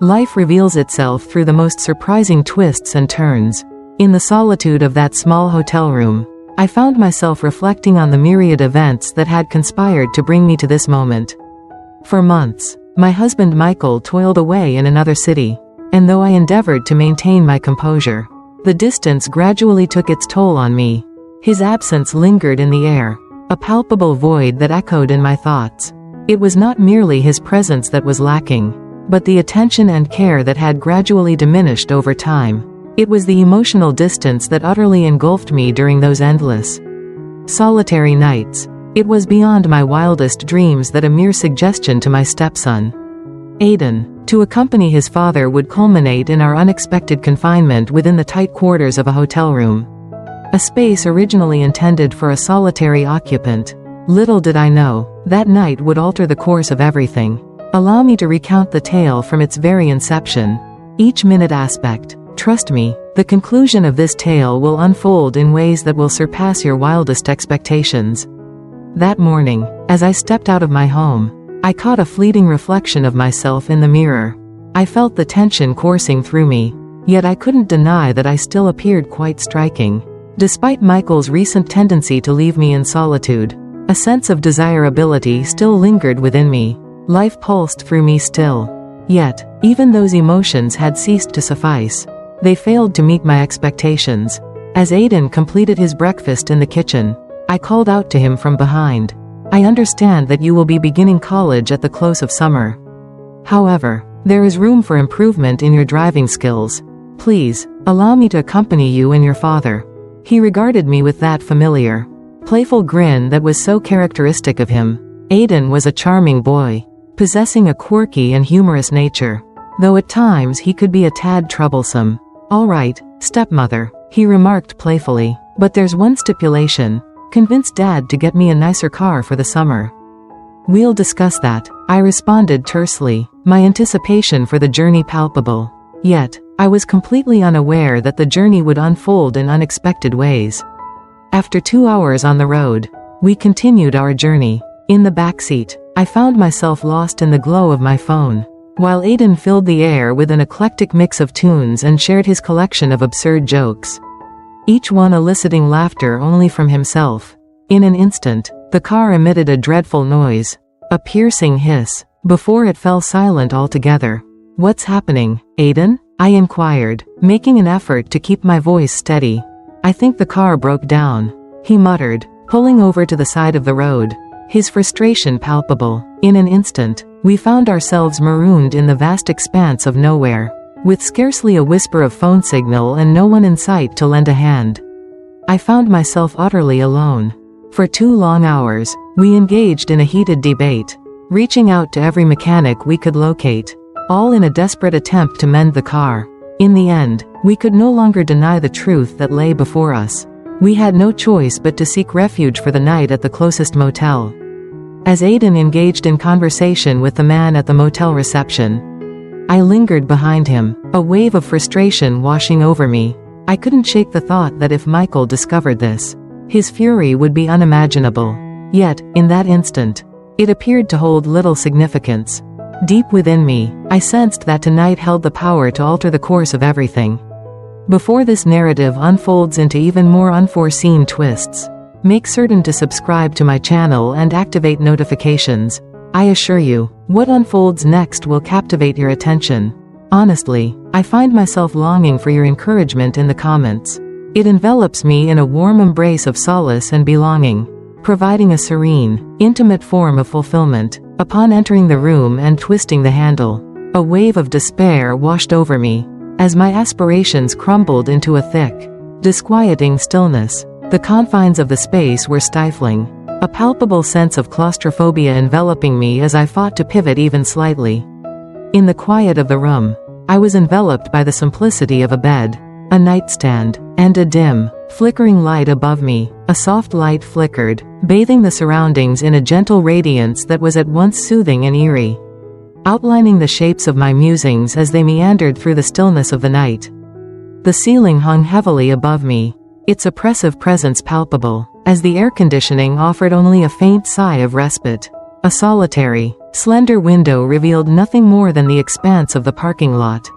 Life reveals itself through the most surprising twists and turns. In the solitude of that small hotel room, I found myself reflecting on the myriad events that had conspired to bring me to this moment. For months, my husband Michael toiled away in another city, and though I endeavored to maintain my composure, the distance gradually took its toll on me. His absence lingered in the air, a palpable void that echoed in my thoughts. It was not merely his presence that was lacking, but the attention and care that had gradually diminished over time. It was the emotional distance that utterly engulfed me during those endless, solitary nights. It was beyond my wildest dreams that a mere suggestion to my stepson, Aiden, to accompany his father would culminate in our unexpected confinement within the tight quarters of a hotel room. A space originally intended for a solitary occupant. Little did I know, that night would alter the course of everything. Allow me to recount the tale from its very inception. Each minute aspect. Trust me, the conclusion of this tale will unfold in ways that will surpass your wildest expectations. That morning, as I stepped out of my home, I caught a fleeting reflection of myself in the mirror. I felt the tension coursing through me, yet I couldn't deny that I still appeared quite striking. Despite Michael's recent tendency to leave me in solitude, a sense of desirability still lingered within me. Life pulsed through me still. Yet, even those emotions had ceased to suffice. They failed to meet my expectations. As Aiden completed his breakfast in the kitchen, I called out to him from behind. I understand that you will be beginning college at the close of summer. However, there is room for improvement in your driving skills. Please, allow me to accompany you and your father. He regarded me with that familiar, playful grin that was so characteristic of him. Aiden was a charming boy, possessing a quirky and humorous nature, though at times he could be a tad troublesome. "All right, stepmother," he remarked playfully, "but there's one stipulation. Convince Dad to get me a nicer car for the summer." "We'll discuss that," I responded tersely, my anticipation for the journey palpable. Yet, I was completely unaware that the journey would unfold in unexpected ways. After 2 hours on the road, we continued our journey. In the backseat, I found myself lost in the glow of my phone, while Aiden filled the air with an eclectic mix of tunes and shared his collection of absurd jokes, each one eliciting laughter only from himself. In an instant, the car emitted a dreadful noise, a piercing hiss, before it fell silent altogether. "What's happening, Aiden?" I inquired, making an effort to keep my voice steady. "I think the car broke down," he muttered, pulling over to the side of the road, his frustration palpable. In an instant, we found ourselves marooned in the vast expanse of nowhere, with scarcely a whisper of phone signal and no one in sight to lend a hand. I found myself utterly alone. For 2 long hours, we engaged in a heated debate, reaching out to every mechanic we could locate, all in a desperate attempt to mend the car. In the end, we could no longer deny the truth that lay before us. We had no choice but to seek refuge for the night at the closest motel. As Aiden engaged in conversation with the man at the motel reception, I lingered behind him, a wave of frustration washing over me. I couldn't shake the thought that if Michael discovered this, his fury would be unimaginable. Yet, in that instant, it appeared to hold little significance. Deep within me, I sensed that tonight held the power to alter the course of everything. Before this narrative unfolds into even more unforeseen twists, make certain to subscribe to my channel and activate notifications. I assure you, what unfolds next will captivate your attention. Honestly, I find myself longing for your encouragement in the comments. It envelops me in a warm embrace of solace and belonging, providing a serene, intimate form of fulfillment. Upon entering the room and twisting the handle, a wave of despair washed over me, as my aspirations crumbled into a thick, disquieting stillness. The confines of the space were stifling, a palpable sense of claustrophobia enveloping me as I fought to pivot even slightly. In the quiet of the room, I was enveloped by the simplicity of a bed, a nightstand, and a dim, flickering light above me. A soft light flickered, bathing the surroundings in a gentle radiance that was at once soothing and eerie, outlining the shapes of my musings as they meandered through the stillness of the night. The ceiling hung heavily above me, its oppressive presence palpable, as the air conditioning offered only a faint sigh of respite. A solitary, slender window revealed nothing more than the expanse of the parking lot.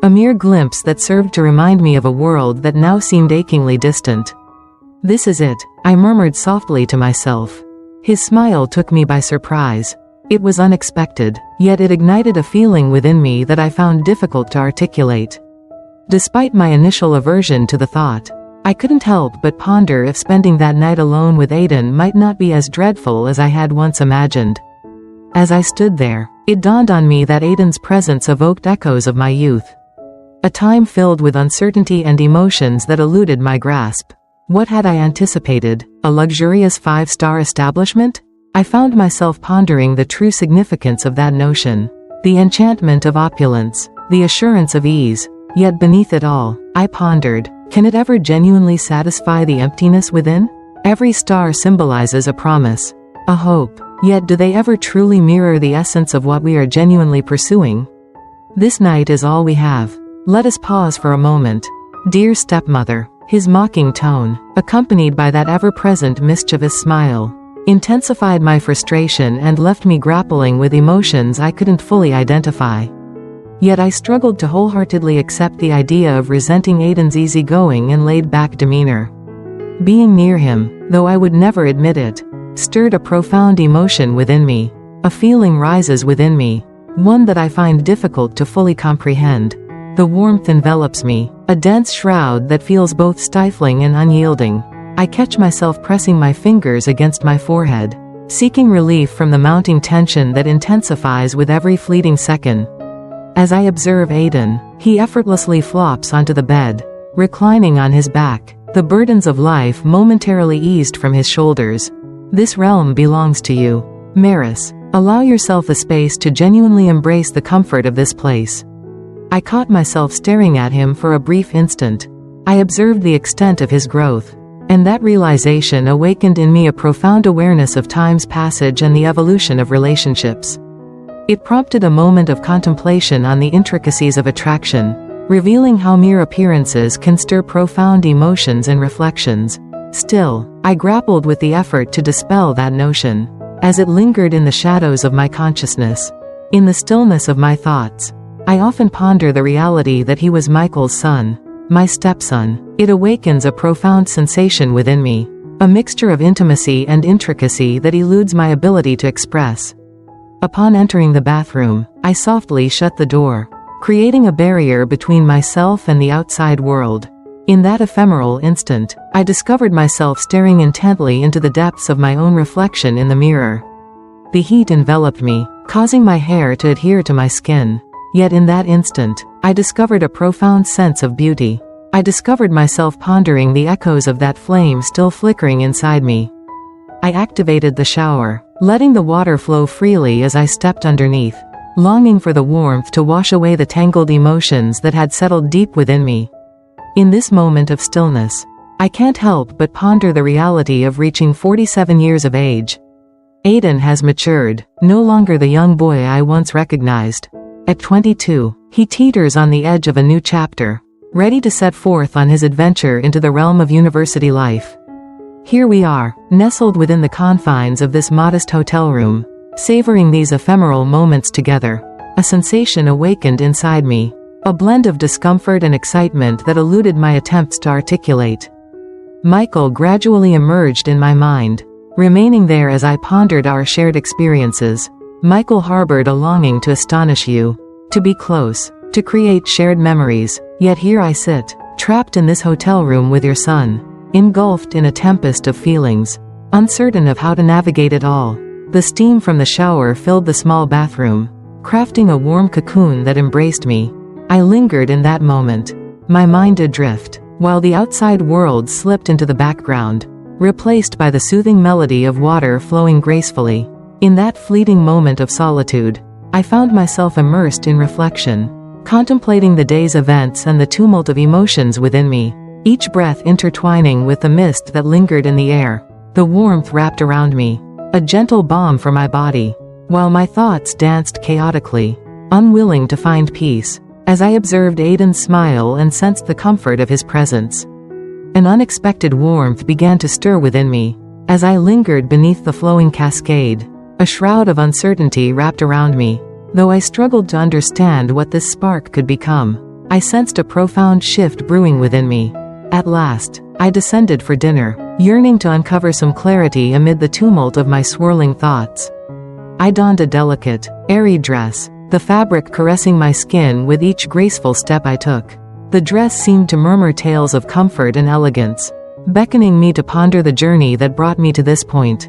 A mere glimpse that served to remind me of a world that now seemed achingly distant. "This is it," I murmured softly to myself. His smile took me by surprise. It was unexpected, yet it ignited a feeling within me that I found difficult to articulate. Despite my initial aversion to the thought, I couldn't help but ponder if spending that night alone with Aiden might not be as dreadful as I had once imagined. As I stood there, it dawned on me that Aiden's presence evoked echoes of my youth. A time filled with uncertainty and emotions that eluded my grasp. What had I anticipated? A luxurious 5-star establishment? I found myself pondering the true significance of that notion. The enchantment of opulence, the assurance of ease. Yet beneath it all, I pondered, can it ever genuinely satisfy the emptiness within? Every star symbolizes a promise, a hope. Yet do they ever truly mirror the essence of what we are genuinely pursuing? This night is all we have. Let us pause for a moment. Dear stepmother, his mocking tone, accompanied by that ever-present mischievous smile, intensified my frustration and left me grappling with emotions I couldn't fully identify. Yet I struggled to wholeheartedly accept the idea of resenting Aiden's easygoing and laid-back demeanor. Being near him, though I would never admit it, stirred a profound emotion within me. A feeling rises within me, one that I find difficult to fully comprehend. The warmth envelops me, a dense shroud that feels both stifling and unyielding. I catch myself pressing my fingers against my forehead, seeking relief from the mounting tension that intensifies with every fleeting second. As I observe Aiden, he effortlessly flops onto the bed, reclining on his back, the burdens of life momentarily eased from his shoulders. This realm belongs to you, Maris. Allow yourself the space to genuinely embrace the comfort of this place. I caught myself staring at him for a brief instant. I observed the extent of his growth, and that realization awakened in me a profound awareness of time's passage and the evolution of relationships. It prompted a moment of contemplation on the intricacies of attraction, revealing how mere appearances can stir profound emotions and reflections. Still, I grappled with the effort to dispel that notion, as it lingered in the shadows of my consciousness. In the stillness of my thoughts, I often ponder the reality that he was Michael's son, my stepson. It awakens a profound sensation within me, a mixture of intimacy and intricacy that eludes my ability to express. Upon entering the bathroom, I softly shut the door, creating a barrier between myself and the outside world. In that ephemeral instant, I discovered myself staring intently into the depths of my own reflection in the mirror. The heat enveloped me, causing my hair to adhere to my skin. Yet in that instant, I discovered a profound sense of beauty. I discovered myself pondering the echoes of that flame still flickering inside me. I activated the shower, letting the water flow freely as I stepped underneath, longing for the warmth to wash away the tangled emotions that had settled deep within me. In this moment of stillness, I can't help but ponder the reality of reaching 47 years of age. Aiden has matured, no longer the young boy I once recognized. At 22, he teeters on the edge of a new chapter, ready to set forth on his adventure into the realm of university life. Here we are, nestled within the confines of this modest hotel room, savoring these ephemeral moments together. A sensation awakened inside me, a blend of discomfort and excitement that eluded my attempts to articulate. Michael gradually emerged in my mind, remaining there as I pondered our shared experiences. Michael harbored a longing to astonish you, to be close, to create shared memories. Yet here I sit, trapped in this hotel room with your son, engulfed in a tempest of feelings, uncertain of how to navigate it all. The steam from the shower filled the small bathroom, crafting a warm cocoon that embraced me. I lingered in that moment, my mind adrift, while the outside world slipped into the background, replaced by the soothing melody of water flowing gracefully. In that fleeting moment of solitude, I found myself immersed in reflection, contemplating the day's events and the tumult of emotions within me, each breath intertwining with the mist that lingered in the air. The warmth wrapped around me, a gentle balm for my body, while my thoughts danced chaotically, unwilling to find peace. As I observed Aiden's smile and sensed the comfort of his presence, an unexpected warmth began to stir within me. As I lingered beneath the flowing cascade, A shroud of uncertainty wrapped around me. Though I struggled to understand what this spark could become, I sensed a profound shift brewing within me. At last, I descended for dinner, yearning to uncover some clarity amid the tumult of my swirling thoughts. I donned a delicate, airy dress, the fabric caressing my skin with each graceful step I took. The dress seemed to murmur tales of comfort and elegance, beckoning me to ponder the journey that brought me to this point.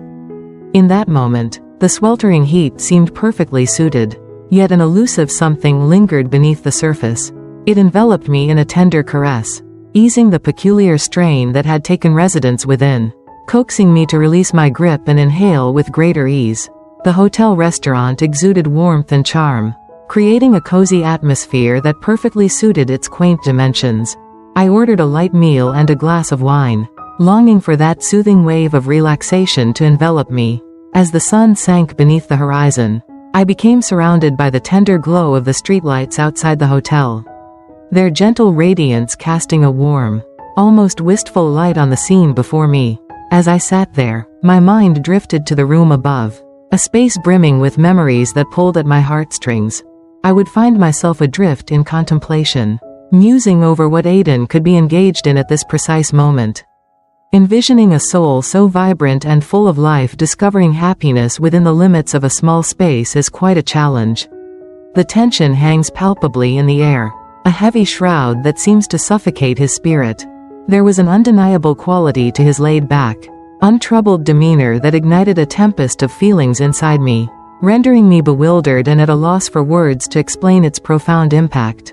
In that moment, the sweltering heat seemed perfectly suited, yet an elusive something lingered beneath the surface. It enveloped me in a tender caress, easing the peculiar strain that had taken residence within, coaxing me to release my grip and inhale with greater ease. The hotel restaurant exuded warmth and charm, creating a cozy atmosphere that perfectly suited its quaint dimensions. I ordered a light meal and a glass of wine, longing for that soothing wave of relaxation to envelop me. As the sun sank beneath the horizon, I became surrounded by the tender glow of the streetlights outside the hotel, their gentle radiance casting a warm, almost wistful light on the scene before me. As I sat there, my mind drifted to the room above, a space brimming with memories that pulled at my heartstrings. I would find myself adrift in contemplation, musing over what Aiden could be engaged in at this precise moment. Envisioning a soul so vibrant and full of life discovering happiness within the limits of a small space is quite a challenge. The tension hangs palpably in the air, a heavy shroud that seems to suffocate his spirit. There was an undeniable quality to his laid-back, untroubled demeanor that ignited a tempest of feelings inside me, rendering me bewildered and at a loss for words to explain its profound impact.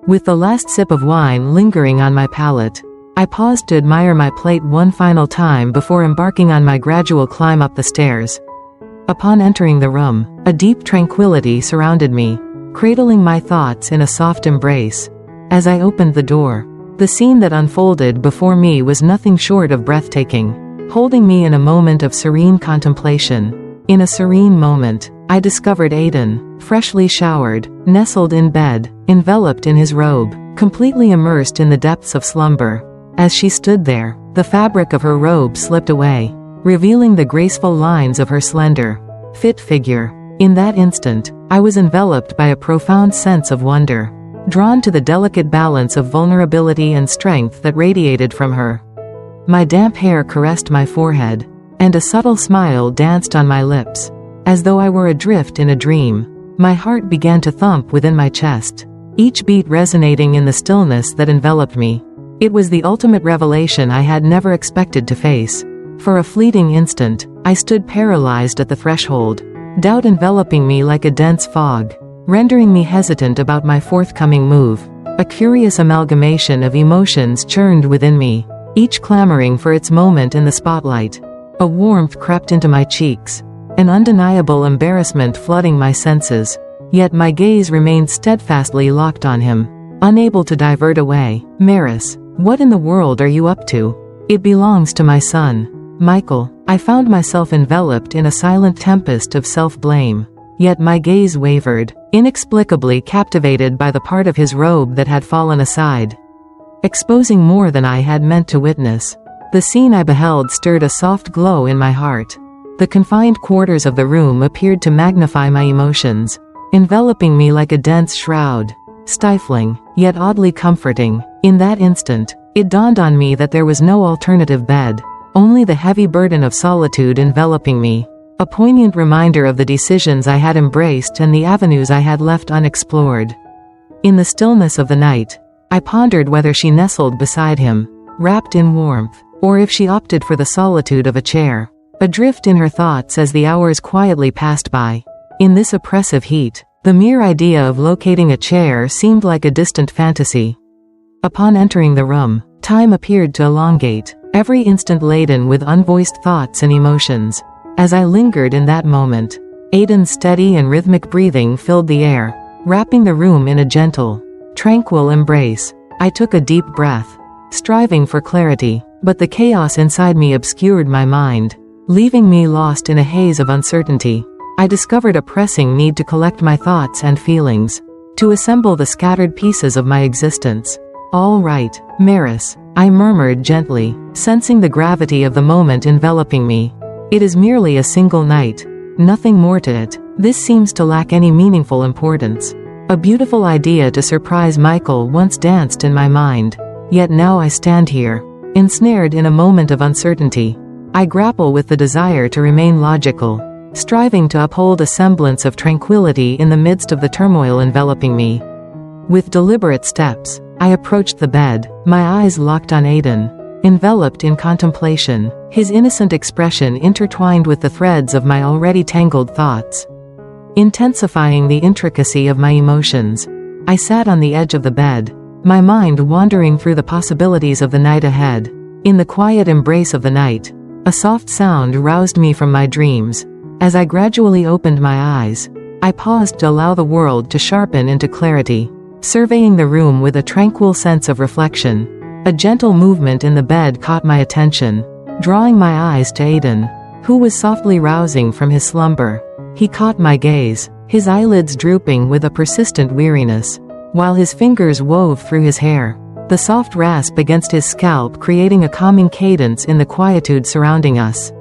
With the last sip of wine lingering on my palate, I paused to admire my plate one final time before embarking on my gradual climb up the stairs. Upon entering the room, a deep tranquility surrounded me, cradling my thoughts in a soft embrace. As I opened the door, the scene that unfolded before me was nothing short of breathtaking, holding me in a moment of serene contemplation. In a serene moment, I discovered Aiden, freshly showered, nestled in bed, enveloped in his robe, completely immersed in the depths of slumber. As she stood there, the fabric of her robe slipped away, revealing the graceful lines of her slender, fit figure. In that instant, I was enveloped by a profound sense of wonder, drawn to the delicate balance of vulnerability and strength that radiated from her. My damp hair caressed my forehead, and a subtle smile danced on my lips. As though I were adrift in a dream, my heart began to thump within my chest, each beat resonating in the stillness that enveloped me. It was the ultimate revelation I had never expected to face. For a fleeting instant, I stood paralyzed at the threshold, doubt enveloping me like a dense fog, rendering me hesitant about my forthcoming move. A curious amalgamation of emotions churned within me, each clamoring for its moment in the spotlight. A warmth crept into my cheeks, an undeniable embarrassment flooding my senses, yet my gaze remained steadfastly locked on him, unable to divert away. Maris, what in the world are you up to? It belongs to my son, Michael. I found myself enveloped in a silent tempest of self-blame, yet my gaze wavered, inexplicably captivated by the part of his robe that had fallen aside, exposing more than I had meant to witness. The scene I beheld stirred a soft glow in my heart. The confined quarters of the room appeared to magnify my emotions, enveloping me like a dense shroud, stifling, yet oddly comforting. In that instant, it dawned on me that there was no alternative bed, only the heavy burden of solitude enveloping me, a poignant reminder of the decisions I had embraced and the avenues I had left unexplored. In the stillness of the night, I pondered whether she nestled beside him, wrapped in warmth, or if she opted for the solitude of a chair, adrift in her thoughts as the hours quietly passed by. In this oppressive heat, the mere idea of locating a chair seemed like a distant fantasy. Upon entering the room, time appeared to elongate, every instant laden with unvoiced thoughts and emotions. As I lingered in that moment, Aiden's steady and rhythmic breathing filled the air, wrapping the room in a gentle, tranquil embrace. I took a deep breath, striving for clarity, but the chaos inside me obscured my mind, leaving me lost in a haze of uncertainty. I discovered a pressing need to collect my thoughts and feelings, to assemble the scattered pieces of my existence. All right, Maris, I murmured gently, sensing the gravity of the moment enveloping me. It is merely a single night. Nothing more to it. This seems to lack any meaningful importance. A beautiful idea to surprise Michael once danced in my mind. Yet now I stand here, ensnared in a moment of uncertainty. I grapple with the desire to remain logical, striving to uphold a semblance of tranquility in the midst of the turmoil enveloping me. With deliberate steps, I approached the bed, my eyes locked on Aiden, enveloped in contemplation, his innocent expression intertwined with the threads of my already tangled thoughts, intensifying the intricacy of my emotions. I sat on the edge of the bed, my mind wandering through the possibilities of the night ahead. In the quiet embrace of the night, a soft sound roused me from my dreams. As I gradually opened my eyes, I paused to allow the world to sharpen into clarity, surveying the room with a tranquil sense of reflection. A gentle movement in the bed caught my attention, drawing my eyes to Aiden, who was softly rousing from his slumber. He caught my gaze, his eyelids drooping with a persistent weariness, while his fingers wove through his hair, the soft rasp against his scalp creating a calming cadence in the quietude surrounding us.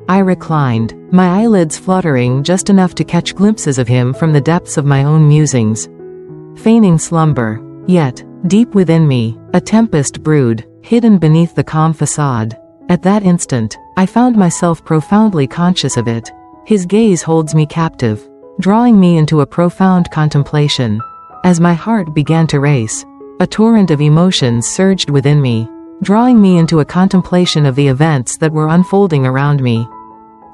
I reclined, my eyelids fluttering just enough to catch glimpses of him from the depths of my own musings. Feigning slumber, yet, deep within me, a tempest brewed, hidden beneath the calm facade. At that instant, I found myself profoundly conscious of it. His gaze holds me captive, drawing me into a profound contemplation. As my heart began to race, a torrent of emotions surged within me, drawing me into a contemplation of the events that were unfolding around me.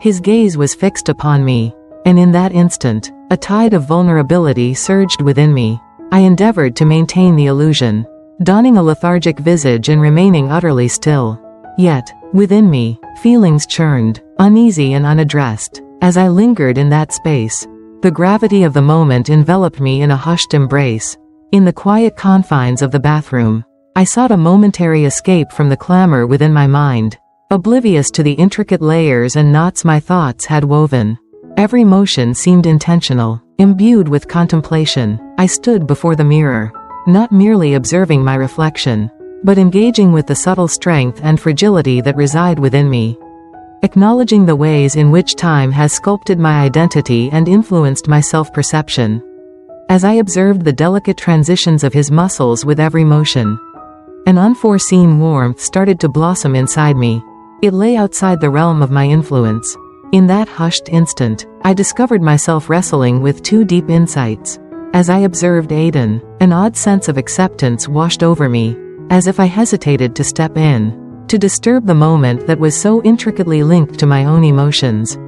His gaze was fixed upon me, and in that instant, a tide of vulnerability surged within me. I endeavored to maintain the illusion, donning a lethargic visage and remaining utterly still. Yet, within me, feelings churned, uneasy and unaddressed. As I lingered in that space, the gravity of the moment enveloped me in a hushed embrace. In the quiet confines of the bathroom, I sought a momentary escape from the clamor within my mind, oblivious to the intricate layers and knots my thoughts had woven. Every motion seemed intentional, imbued with contemplation. I stood before the mirror, not merely observing my reflection, but engaging with the subtle strength and fragility that reside within me. Acknowledging the ways in which time has sculpted my identity and influenced my self-perception. As I observed the delicate transitions of his muscles with every motion, an unforeseen warmth started to blossom inside me. It lay outside the realm of my influence. In that hushed instant, I discovered myself wrestling with two deep insights. As I observed Aiden, an odd sense of acceptance washed over me, as if I hesitated to step in, to disturb the moment that was so intricately linked to my own emotions.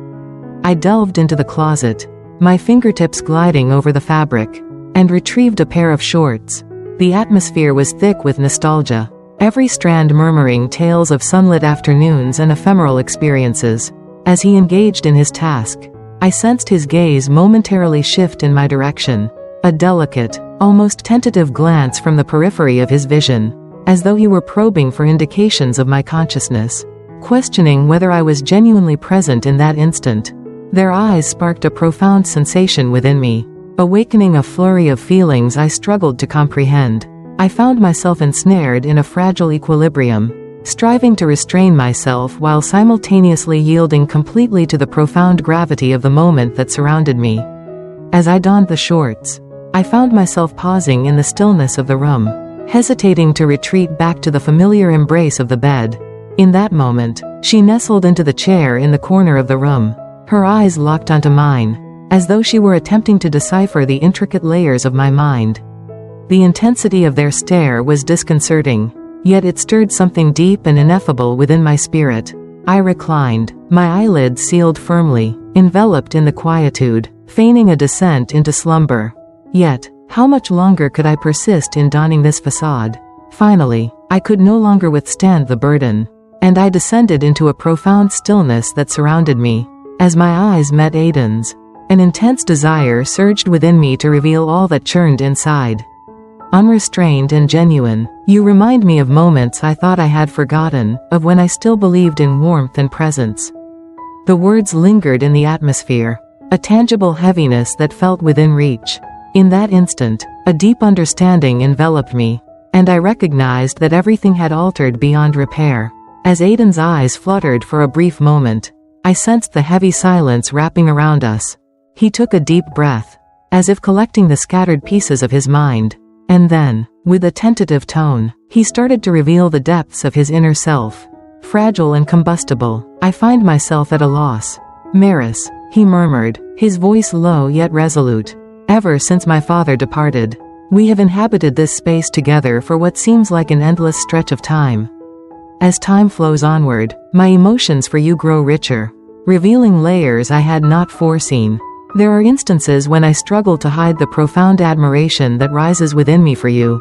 I delved into the closet, my fingertips gliding over the fabric, and retrieved a pair of shorts. The atmosphere was thick with nostalgia, every strand murmuring tales of sunlit afternoons and ephemeral experiences. As he engaged in his task, I sensed his gaze momentarily shift in my direction, a delicate, almost tentative glance from the periphery of his vision, as though he were probing for indications of my consciousness, questioning whether I was genuinely present in that instant. Their eyes sparked a profound sensation within me, awakening a flurry of feelings I struggled to comprehend. I found myself ensnared in a fragile equilibrium, striving to restrain myself while simultaneously yielding completely to the profound gravity of the moment that surrounded me. As I donned the shorts, I found myself pausing in the stillness of the room, hesitating to retreat back to the familiar embrace of the bed. In that moment, she nestled into the chair in the corner of the room, her eyes locked onto mine, as though she were attempting to decipher the intricate layers of my mind. The intensity of their stare was disconcerting, yet it stirred something deep and ineffable within my spirit. I reclined, my eyelids sealed firmly, enveloped in the quietude, feigning a descent into slumber. Yet, how much longer could I persist in donning this facade? Finally, I could no longer withstand the burden, and I descended into a profound stillness that surrounded me. As my eyes met Aiden's, an intense desire surged within me to reveal all that churned inside. Unrestrained and genuine, you remind me of moments I thought I had forgotten, of when I still believed in warmth and presence. The words lingered in the atmosphere, a tangible heaviness that felt within reach. In that instant, a deep understanding enveloped me, and I recognized that everything had altered beyond repair. As Aiden's eyes fluttered for a brief moment, I sensed the heavy silence wrapping around us. He took a deep breath, as if collecting the scattered pieces of his mind. And then, with a tentative tone, he started to reveal the depths of his inner self. Fragile and combustible, I find myself at a loss. Maris, he murmured, his voice low yet resolute. Ever since my father departed, we have inhabited this space together for what seems like an endless stretch of time. As time flows onward, my emotions for you grow richer, revealing layers I had not foreseen. There are instances when I struggle to hide the profound admiration that rises within me for you.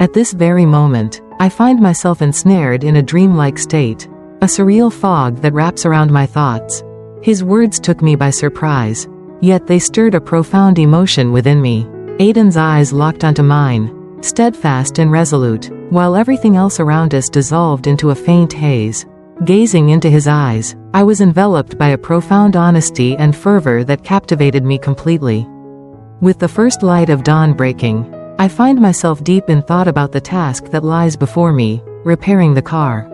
At this very moment, I find myself ensnared in a dreamlike state, a surreal fog that wraps around my thoughts. His words took me by surprise, yet they stirred a profound emotion within me. Aidan's eyes locked onto mine, steadfast and resolute, while everything else around us dissolved into a faint haze. Gazing into his eyes, I was enveloped by a profound honesty and fervor that captivated me completely. With the first light of dawn breaking, I find myself deep in thought about the task that lies before me, repairing the car.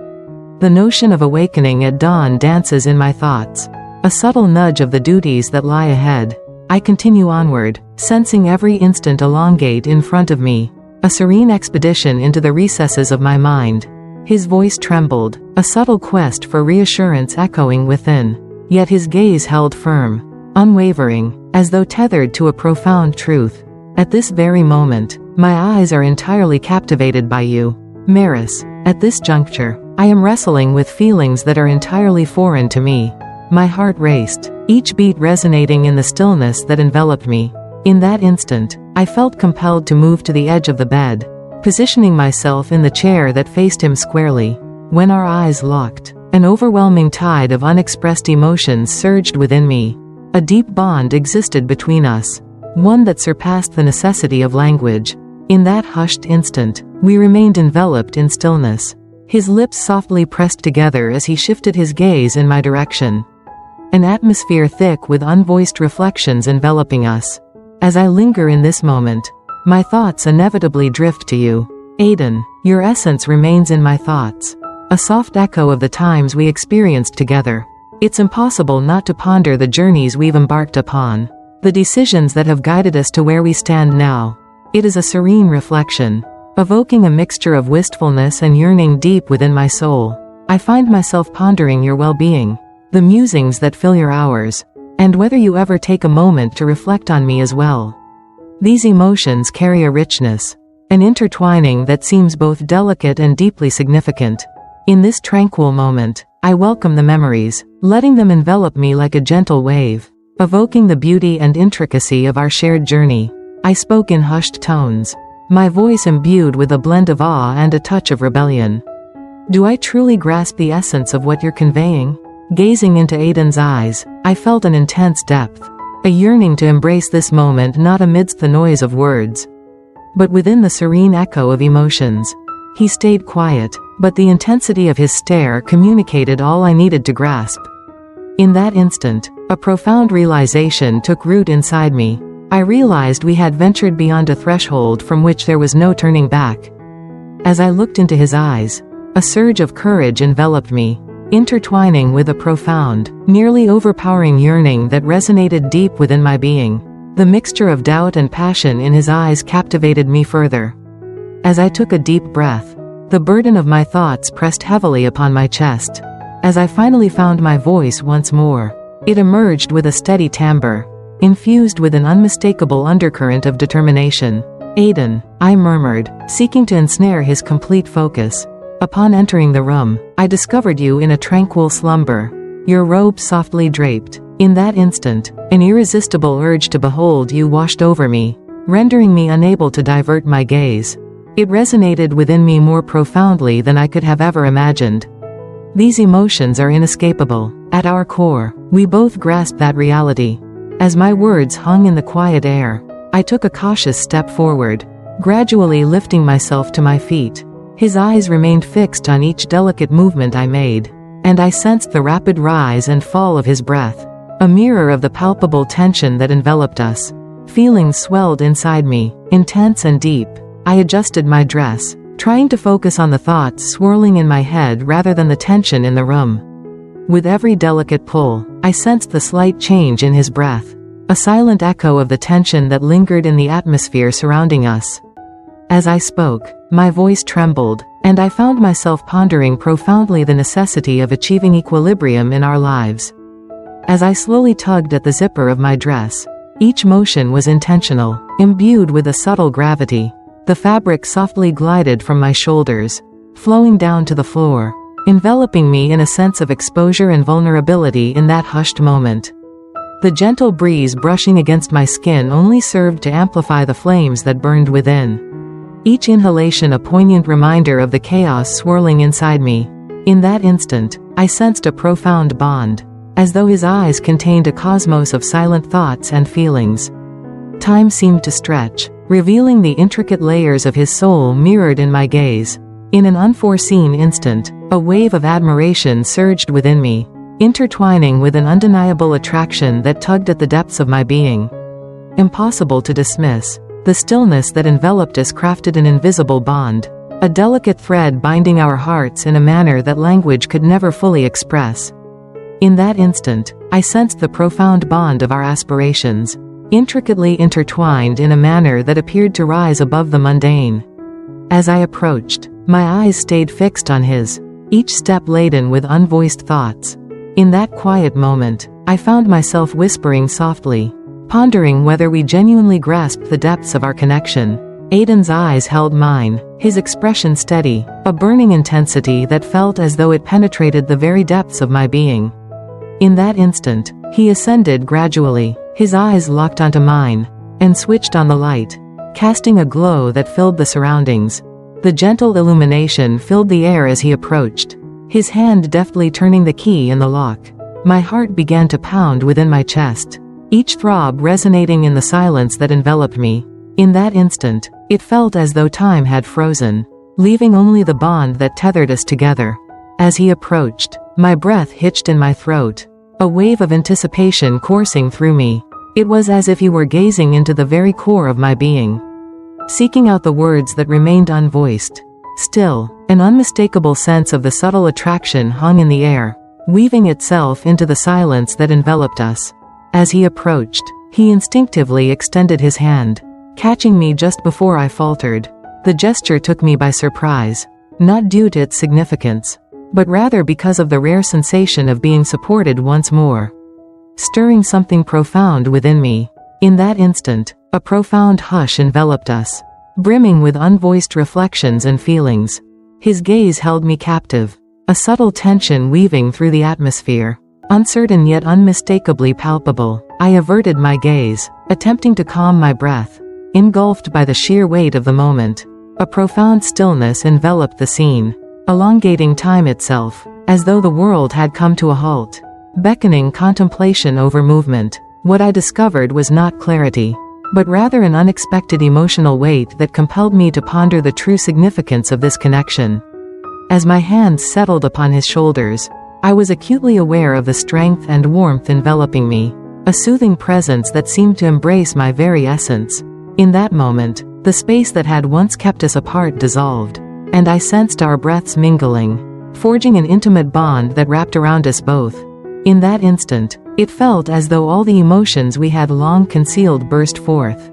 The notion of awakening at dawn dances in my thoughts, a subtle nudge of the duties that lie ahead. I continue onward, sensing every instant elongate in front of me, a serene expedition into the recesses of my mind. His voice trembled, a subtle quest for reassurance echoing within, yet his gaze held firm, unwavering, as though tethered to a profound truth. At this very moment, my eyes are entirely captivated by you, Maris. At this juncture, I am wrestling with feelings that are entirely foreign to me. My heart raced, each beat resonating in the stillness that enveloped me. In that instant, I felt compelled to move to the edge of the bed, positioning myself in the chair that faced him squarely. When our eyes locked, an overwhelming tide of unexpressed emotions surged within me. A deep bond existed between us, one that surpassed the necessity of language. In that hushed instant, we remained enveloped in stillness. His lips softly pressed together as he shifted his gaze in my direction. An atmosphere thick with unvoiced reflections enveloping us. As I linger in this moment, my thoughts inevitably drift to you. Aidan, your essence remains in my thoughts, a soft echo of the times we experienced together. It's impossible not to ponder the journeys we've embarked upon, the decisions that have guided us to where we stand now. It is a serene reflection, evoking a mixture of wistfulness and yearning deep within my soul. I find myself pondering your well-being, the musings that fill your hours, and whether you ever take a moment to reflect on me as well. These emotions carry a richness, an intertwining that seems both delicate and deeply significant. In this tranquil moment, I welcome the memories, letting them envelop me like a gentle wave, evoking the beauty and intricacy of our shared journey. I spoke in hushed tones, my voice imbued with a blend of awe and a touch of rebellion. Do I truly grasp the essence of what you're conveying? Gazing into Aidan's eyes, I felt an intense depth, a yearning to embrace this moment not amidst the noise of words, but within the serene echo of emotions. He stayed quiet, but the intensity of his stare communicated all I needed to grasp. In that instant, a profound realization took root inside me. I realized we had ventured beyond a threshold from which there was no turning back. As I looked into his eyes, a surge of courage enveloped me, intertwining with a profound, nearly overpowering yearning that resonated deep within my being. The mixture of doubt and passion in his eyes captivated me further. As I took a deep breath, the burden of my thoughts pressed heavily upon my chest. As I finally found my voice once more, it emerged with a steady timbre, infused with an unmistakable undercurrent of determination. Aidan, I murmured, seeking to ensnare his complete focus. Upon entering the room, I discovered you in a tranquil slumber, your robe softly draped. In that instant, an irresistible urge to behold you washed over me, rendering me unable to divert my gaze. It resonated within me more profoundly than I could have ever imagined. These emotions are inescapable. At our core, we both grasp that reality. As my words hung in the quiet air, I took a cautious step forward, gradually lifting myself to my feet. His eyes remained fixed on each delicate movement I made, and I sensed the rapid rise and fall of his breath, a mirror of the palpable tension that enveloped us. Feelings swelled inside me, intense and deep. I adjusted my dress, trying to focus on the thoughts swirling in my head rather than the tension in the room. With every delicate pull, I sensed the slight change in his breath, a silent echo of the tension that lingered in the atmosphere surrounding us. As I spoke, my voice trembled, and I found myself pondering profoundly the necessity of achieving equilibrium in our lives. As I slowly tugged at the zipper of my dress, each motion was intentional, imbued with a subtle gravity. The fabric softly glided from my shoulders, flowing down to the floor, enveloping me in a sense of exposure and vulnerability in that hushed moment. The gentle breeze brushing against my skin only served to amplify the flames that burned within. Each inhalation a poignant reminder of the chaos swirling inside me. In that instant, I sensed a profound bond, as though his eyes contained a cosmos of silent thoughts and feelings. Time seemed to stretch, revealing the intricate layers of his soul mirrored in my gaze. In an unforeseen instant, a wave of admiration surged within me, intertwining with an undeniable attraction that tugged at the depths of my being. Impossible to dismiss, the stillness that enveloped us crafted an invisible bond, a delicate thread binding our hearts in a manner that language could never fully express. In that instant, I sensed the profound bond of our aspirations, intricately intertwined in a manner that appeared to rise above the mundane. As I approached, my eyes stayed fixed on his, each step laden with unvoiced thoughts. In that quiet moment, I found myself whispering softly, pondering whether we genuinely grasped the depths of our connection. Aiden's eyes held mine, his expression steady, a burning intensity that felt as though it penetrated the very depths of my being. In that instant, he ascended gradually, his eyes locked onto mine, and switched on the light, casting a glow that filled the surroundings. The gentle illumination filled the air as he approached, his hand deftly turning the key in the lock. My heart began to pound within my chest, each throb resonating in the silence that enveloped me. In that instant, it felt as though time had frozen, leaving only the bond that tethered us together. As he approached, my breath hitched in my throat, a wave of anticipation coursing through me. It was as if he were gazing into the very core of my being, seeking out the words that remained unvoiced. Still, an unmistakable sense of the subtle attraction hung in the air, weaving itself into the silence that enveloped us. As he approached, he instinctively extended his hand, catching me just before I faltered. The gesture took me by surprise, not due to its significance, but rather because of the rare sensation of being supported once more, stirring something profound within me. In that instant, a profound hush enveloped us, brimming with unvoiced reflections and feelings. His gaze held me captive, a subtle tension weaving through the atmosphere, uncertain yet unmistakably palpable. I averted my gaze, attempting to calm my breath, engulfed by the sheer weight of the moment. A profound stillness enveloped the scene, elongating time itself, as though the world had come to a halt, beckoning contemplation over movement. What I discovered was not clarity, but rather an unexpected emotional weight that compelled me to ponder the true significance of this connection. As my hands settled upon his shoulders, I was acutely aware of the strength and warmth enveloping me, a soothing presence that seemed to embrace my very essence. In that moment, the space that had once kept us apart dissolved, and I sensed our breaths mingling, forging an intimate bond that wrapped around us both. In that instant, it felt as though all the emotions we had long concealed burst forth,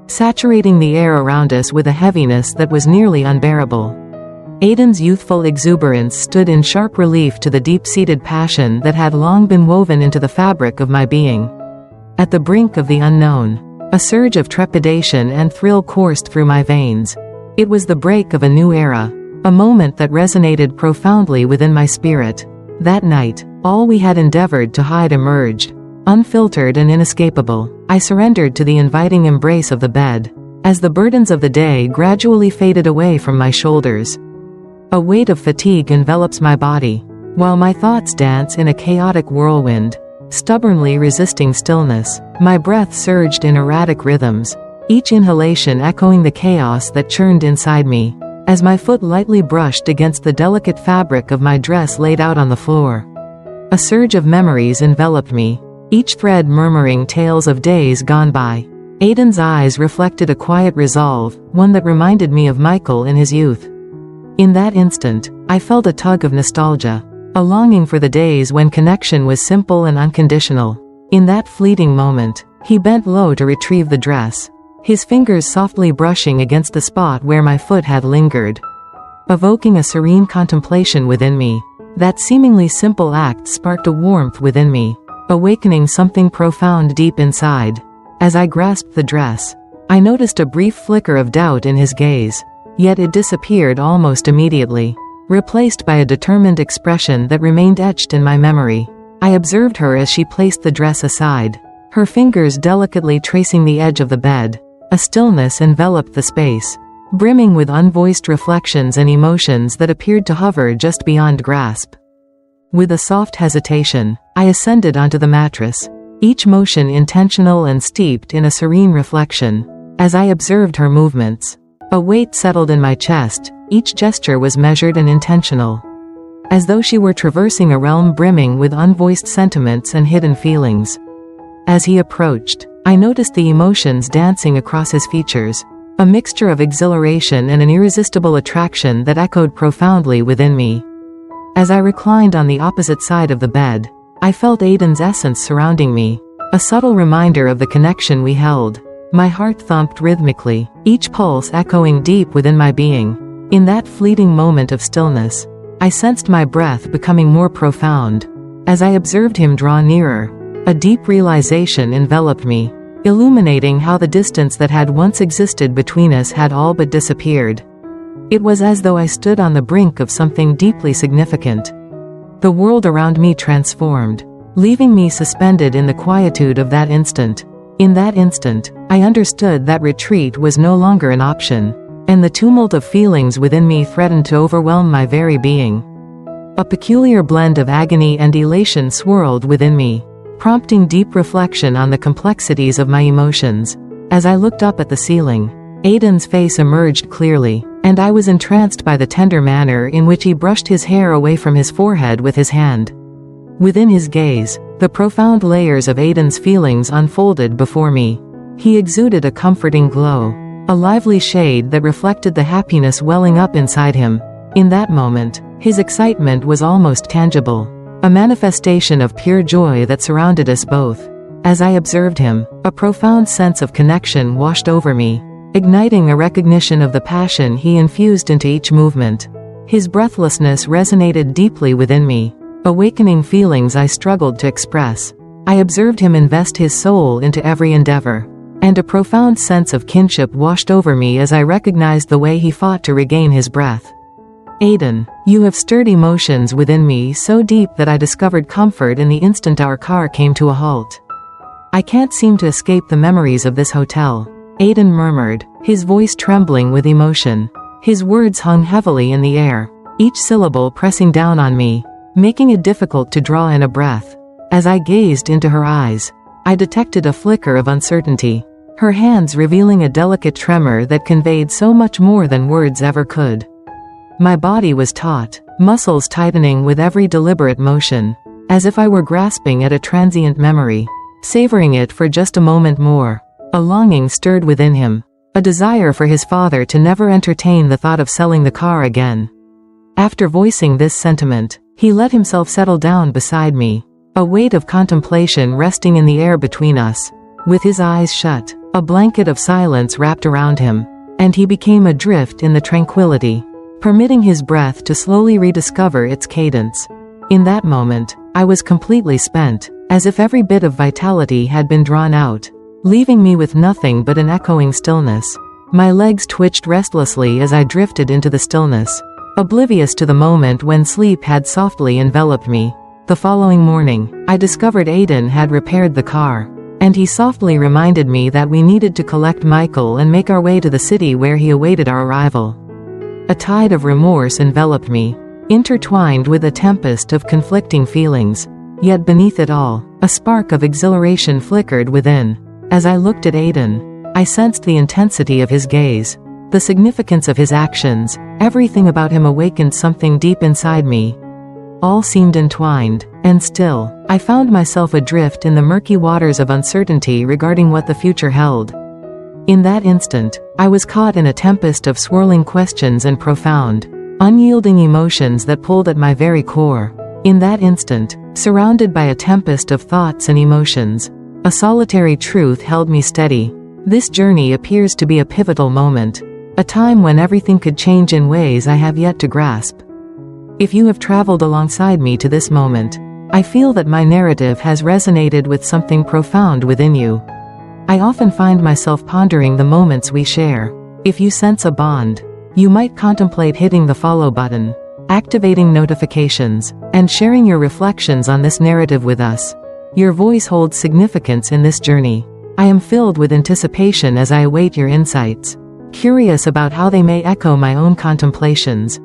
saturating the air around us with a heaviness that was nearly unbearable. Aiden's youthful exuberance stood in sharp relief to the deep-seated passion that had long been woven into the fabric of my being. At the brink of the unknown, a surge of trepidation and thrill coursed through my veins. It was the break of a new era, a moment that resonated profoundly within my spirit. That night, all we had endeavored to hide emerged, unfiltered and inescapable. I surrendered to the inviting embrace of the bed, as the burdens of the day gradually faded away from my shoulders. A weight of fatigue envelops my body, while my thoughts dance in a chaotic whirlwind, stubbornly resisting stillness. My breath surged in erratic rhythms, each inhalation echoing the chaos that churned inside me, as my foot lightly brushed against the delicate fabric of my dress laid out on the floor. A surge of memories enveloped me, each thread murmuring tales of days gone by. Aiden's eyes reflected a quiet resolve, one that reminded me of Michael in his youth. In that instant, I felt a tug of nostalgia, a longing for the days when connection was simple and unconditional. In that fleeting moment, he bent low to retrieve the dress, his fingers softly brushing against the spot where my foot had lingered, evoking a serene contemplation within me. That seemingly simple act sparked a warmth within me, awakening something profound deep inside. As I grasped the dress, I noticed a brief flicker of doubt in his gaze, yet it disappeared almost immediately, replaced by a determined expression that remained etched in my memory. I observed her as she placed the dress aside, her fingers delicately tracing the edge of the bed. A stillness enveloped the space, brimming with unvoiced reflections and emotions that appeared to hover just beyond grasp. With a soft hesitation, I ascended onto the mattress, each motion intentional and steeped in a serene reflection. As I observed her movements, a weight settled in my chest, each gesture was measured and intentional, as though she were traversing a realm brimming with unvoiced sentiments and hidden feelings. As he approached, I noticed the emotions dancing across his features, a mixture of exhilaration and an irresistible attraction that echoed profoundly within me. As I reclined on the opposite side of the bed, I felt Aiden's essence surrounding me, a subtle reminder of the connection we held. My heart thumped rhythmically, each pulse echoing deep within my being. In that fleeting moment of stillness, I sensed my breath becoming more profound. As I observed him draw nearer, a deep realization enveloped me, illuminating how the distance that had once existed between us had all but disappeared. It was as though I stood on the brink of something deeply significant. The world around me transformed, leaving me suspended in the quietude of that instant. In that instant, I understood that retreat was no longer an option, and the tumult of feelings within me threatened to overwhelm my very being. A peculiar blend of agony and elation swirled within me, prompting deep reflection on the complexities of my emotions. As I looked up at the ceiling, Aiden's face emerged clearly, and I was entranced by the tender manner in which he brushed his hair away from his forehead with his hand. Within his gaze, the profound layers of Aiden's feelings unfolded before me. He exuded a comforting glow, a lively shade that reflected the happiness welling up inside him. In that moment, his excitement was almost tangible, a manifestation of pure joy that surrounded us both. As I observed him, a profound sense of connection washed over me, igniting a recognition of the passion he infused into each movement. His breathlessness resonated deeply within me, awakening feelings I struggled to express. I observed him invest his soul into every endeavor, and a profound sense of kinship washed over me as I recognized the way he fought to regain his breath. Aiden, you have stirred emotions within me so deep that I discovered comfort in the instant our car came to a halt. I can't seem to escape the memories of this hotel, Aiden murmured, his voice trembling with emotion. His words hung heavily in the air, each syllable pressing down on me, making it difficult to draw in a breath. As I gazed into her eyes, I detected a flicker of uncertainty, her hands revealing a delicate tremor that conveyed so much more than words ever could. My body was taut, muscles tightening with every deliberate motion, as if I were grasping at a transient memory, savoring it for just a moment more. A longing stirred within him, a desire for his father to never entertain the thought of selling the car again. After voicing this sentiment, he let himself settle down beside me, a weight of contemplation resting in the air between us. With his eyes shut, a blanket of silence wrapped around him, and he became adrift in the tranquility, permitting his breath to slowly rediscover its cadence. In that moment, I was completely spent, as if every bit of vitality had been drawn out, leaving me with nothing but an echoing stillness. My legs twitched restlessly as I drifted into the stillness, oblivious to the moment when sleep had softly enveloped me. The following morning, I discovered Aiden had repaired the car, and he softly reminded me that we needed to collect Michael and make our way to the city where he awaited our arrival. A tide of remorse enveloped me, intertwined with a tempest of conflicting feelings. Yet beneath it all, a spark of exhilaration flickered within. As I looked at Aiden, I sensed the intensity of his gaze, the significance of his actions. Everything about him awakened something deep inside me. All seemed entwined, and still, I found myself adrift in the murky waters of uncertainty regarding what the future held. In that instant, I was caught in a tempest of swirling questions and profound, unyielding emotions that pulled at my very core. In that instant, surrounded by a tempest of thoughts and emotions, a solitary truth held me steady. This journey appears to be a pivotal moment, a time when everything could change in ways I have yet to grasp. If you have traveled alongside me to this moment, I feel that my narrative has resonated with something profound within you. I often find myself pondering the moments we share. If you sense a bond, you might contemplate hitting the follow button, activating notifications, and sharing your reflections on this narrative with us. Your voice holds significance in this journey. I am filled with anticipation as I await your insights, curious about how they may echo my own contemplations.